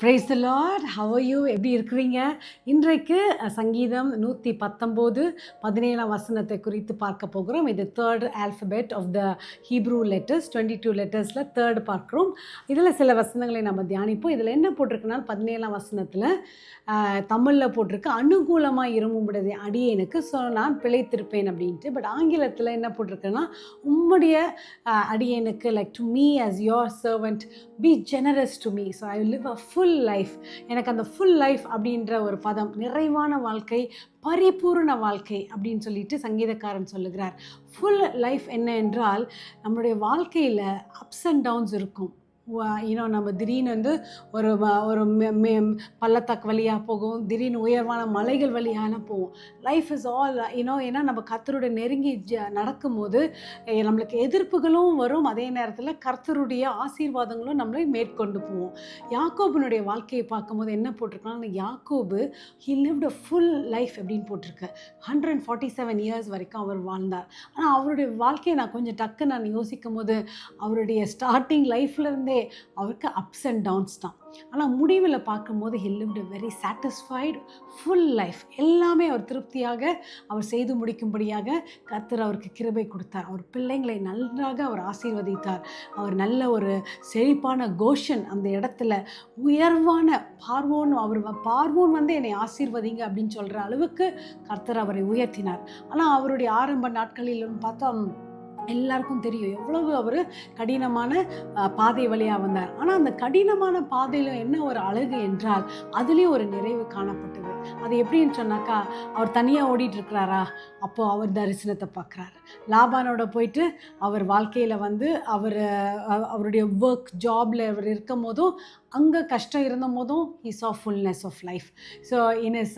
Praise the Lord. How are you? எப்படி இருக்கிறீங்க? இன்றைக்கு சங்கீதம் 119 17ஆம் வசனத்தை குறித்து பார்க்க போகிறோம். இது third alphabet of the Hebrew letters. 22 லெட்டர்ஸில் தேர்ட் பார்க்குறோம். இதில் சில வசனங்களை நம்ம தியானிப்போம். இதில் என்ன போட்டிருக்குன்னா 17ஆம் வசனத்தில் தமிழில் போட்டிருக்கு, அனுகூலமாக இருமும்புடைய அடியேனுக்கு ஸோ நான் பிழைத்திருப்பேன் அப்படின்ட்டு. பட் ஆங்கிலத்தில் என்ன போட்டிருக்குன்னா, உம்முடைய அடியேனுக்கு like to me as your servant be generous to me so I will live a full life. எனக்கு அந்த ஃபுல் லைஃப் அப்படின்ற ஒரு பதம், நிறைவான வாழ்க்கை, பரிபூர்ண வாழ்க்கை அப்படின்னு சொல்லிட்டு சங்கீதக்காரன் சொல்லுகிறார். ஃபுல் லைஃப் என்ன என்றால், நம்மளுடைய வாழ்க்கையில் அப்ஸ் அண்ட் டவுன்ஸ் இருக்கும். நம்ம திடீர்னு வந்து ஒரு ஒரு பள்ளத்தாக்கு வழியாக போகும், திடீர்னு உயர்வான மலைகள் வழியாக போவோம். லைஃப் இஸ் ஆல் ஏன்னா நம்ம கர்த்தருடைய நெருங்கி நடக்கும்போது நம்மளுக்கு எதிர்ப்புகளும் வரும், அதே நேரத்தில் கர்த்தருடைய ஆசீர்வாதங்களும் நம்மளை மேற்கொண்டு போவோம். யாக்கோபினுடைய வாழ்க்கையை பார்க்கும்போது என்ன போட்டிருக்காங்க, யாக்கோபு he lived a full life அப்படின்னு போட்டிருக்கு. 147 இயர்ஸ் வரைக்கும் அவர் வாழ்ந்தார். ஆனால் அவருடைய வாழ்க்கையை நான் கொஞ்சம் டக்கு நான் யோசிக்கும் போது, அவருடைய ஸ்டார்டிங் லைஃப்லேருந்தே அவருக்கு அப்ஸ் அண்ட் டவுன்ஸ் தான். ஆனால் முடிவில் பார்க்கும்போது he lived a very satisfied full life. எல்லாமே அவர் திருப்தியாக அவர் செய்து முடிக்கும்படியாக கர்த்தர் அவருக்கு கிருபை கொடுத்தார். அவர் பிள்ளைங்களை நன்றாக அவர் ஆசீர்வதித்தார். அவர் நல்ல ஒரு செழிப்பான கோஷன் அந்த இடத்துல உயர்வான பார்வோன் வந்து என்னை ஆசீர்வதிங்க அப்படின்னு சொல்கிற அளவுக்கு கர்த்தர் அவரை உயர்த்தினார். ஆனால் அவருடைய ஆரம்ப நாட்களிலும் பார்த்தா எல்லாருக்கும் தெரியும் எவ்வளவு அவர் கடினமான பாதை வழியாக வந்தார். ஆனால் அந்த கடினமான பாதையில் என்ன ஒரு அழகு என்றால், அதுலேயும் ஒரு நிறைவு காணப்பட்டது. அது எப்படின்னு சொன்னாக்கா, அவர் தனியாக ஓடிட்டு இருக்கிறாரா, அப்போது அவர் தரிசனத்தை பார்க்குறாரு. லாபானோட போயிட்டு அவர் வாழ்க்கையில் வந்து அவருடைய ஒர்க் ஜாபில் அவர் இருக்கும் போதும், அங்கே கஷ்டம் இருந்த போதும் he saw fullness of life. So in his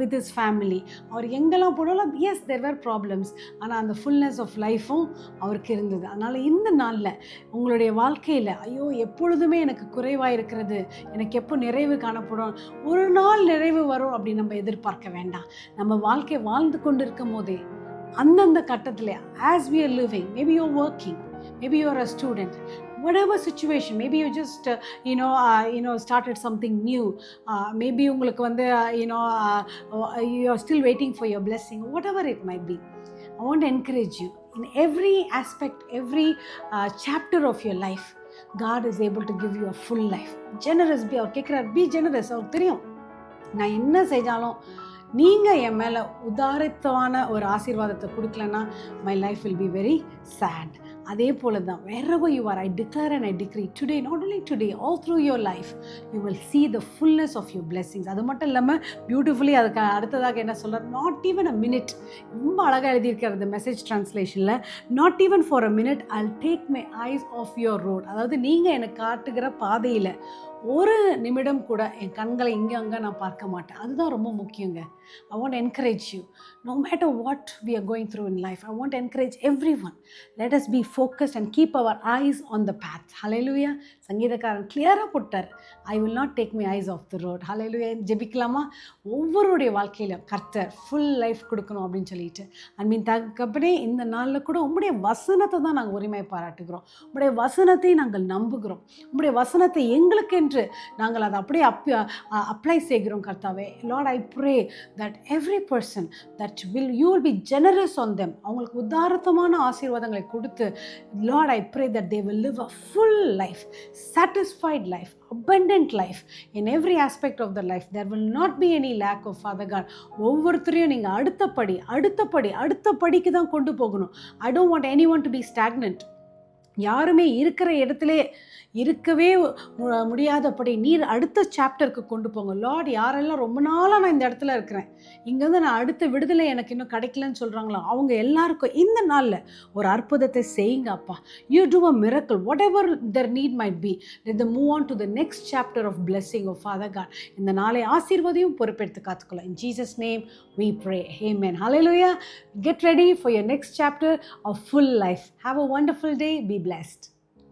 with his family, அவர் எங்கெல்லாம் போனாலும் yes there were problems, ஆனால் அந்த fullness of லைஃப்பும் அவருக்கு இருந்தது. அதனால் இந்த நாளில் உங்களுடைய வாழ்க்கையில் ஐயோ எப்பொழுதுமே எனக்கு குறைவாக இருக்கிறது, எனக்கு எப்போ நிறைவு காணப்படும், ஒரு நாள் நிறைவு வரும் அப்படின்னு நம்ம எதிர்பார்க்க வேண்டாம். நம்ம வாழ்க்கை வாழ்ந்து கொண்டு இருக்கும் போதே அந்தந்த கட்டத்தில் as we are living, maybe you're working, maybe you're a student, whatever situation, maybe you just started something new, maybe உங்களுக்கு வந்து you are still waiting for your blessing, whatever it might be. I want to encourage you in every aspect, every chapter of your life. God is able to give you a full life. Generous be, அவர் கேட்குறார், be generous. அவருக்கு தெரியும் நான் என்ன செஞ்சாலும் நீங்கள் என் மேலே உதாரித்தமான ஒரு ஆசீர்வாதத்தை கொடுக்கலன்னா my life will be very sad. அதே போல தான் wherever you are, I declare and I decree today, not only today, all through your life you will see the fullness of your blessings. அது மட்டும் இல்லாமல் பியூட்டிஃபுல்லி அதுக்கு அடுத்ததாக என்ன சொல்கிறார், not even a minute. ரொம்ப அழகாக எழுதியிருக்கிறது message ட்ரான்ஸ்லேஷனில், not even for a minute I'll take my eyes off your road. அதாவது நீங்கள் எனக்கு காட்டுகிற பாதையில் ஒரு நிமிடம் கூட என் கண்களை இங்கே அங்கே நான் பார்க்க மாட்டேன். அதுதான் ரொம்ப முக்கியங்க. I want to encourage you, no matter what we are going through in life, I want to encourage everyone, let us be focused and keep our eyes on the path. Hallelujah. சங்கீதக்காரன் கிளியராக போட்டார், I will not take my eyes off the road. Hallelujah. ஜெபிக்கலாமா? ஒவ்வொருடைய வாழ்க்கையில் கர்த்தர் full life கொடுக்கணும் அப்படின்னு சொல்லிட்டு அன்பின் தகப்பனே, இந்த நாளில் கூட உங்களுடைய வசனத்தை தான் நாங்கள் உரிமை பாராட்டுகிறோம். உங்களுடைய வசனத்தை நாங்கள் நம்புகிறோம். உங்களுடைய வசனத்தை எங்களுக்கு என்று நாங்கள் அதை அப்படியே அப்ளை செய்கிறோம் கர்த்தாவே. Lord, I pray that every person that you will be generous on them. அவங்களுக்கு உதாரணமான ஆசீர்வாதங்களை கொடுத்து, Lord, I pray that they will live a full life, satisfied life, abundant life in every aspect of their life. There will not be any lack of, Father God. ஒவ்வொருத்தரையும் நீங்கள் அடுத்த படிக்கு தான் கொண்டு போகணும். I don't want anyone to be stagnant. யாருமே இருக்கிற இடத்துல இருக்கவே முடியாதபடி நீர் அடுத்த சாப்டருக்கு கொண்டு போங்க. லார்ட், யாரெல்லாம் ரொம்ப நாளாக நான் இந்த இடத்துல இருக்கிறேன், இங்கேருந்து நான் அடுத்த விடுதலை எனக்கு இன்னும் கிடைக்கலன்னு சொல்கிறாங்களோ அவங்க எல்லாருக்கும் இந்த நாளில் ஒரு அற்புதத்தை செய்யுங்க அப்பா. You do a miracle, whatever their need might be, let them move on to the next chapter of blessing of Father God. இந்த நாளை ஆசீர்வாதையும் பொறுப்பெடுத்து காத்துக்கொள்ளலாம். In Jesus' name we pray. Amen. Hallelujah. Get ready for your next chapter of full life. Have a wonderful day. Be blessed.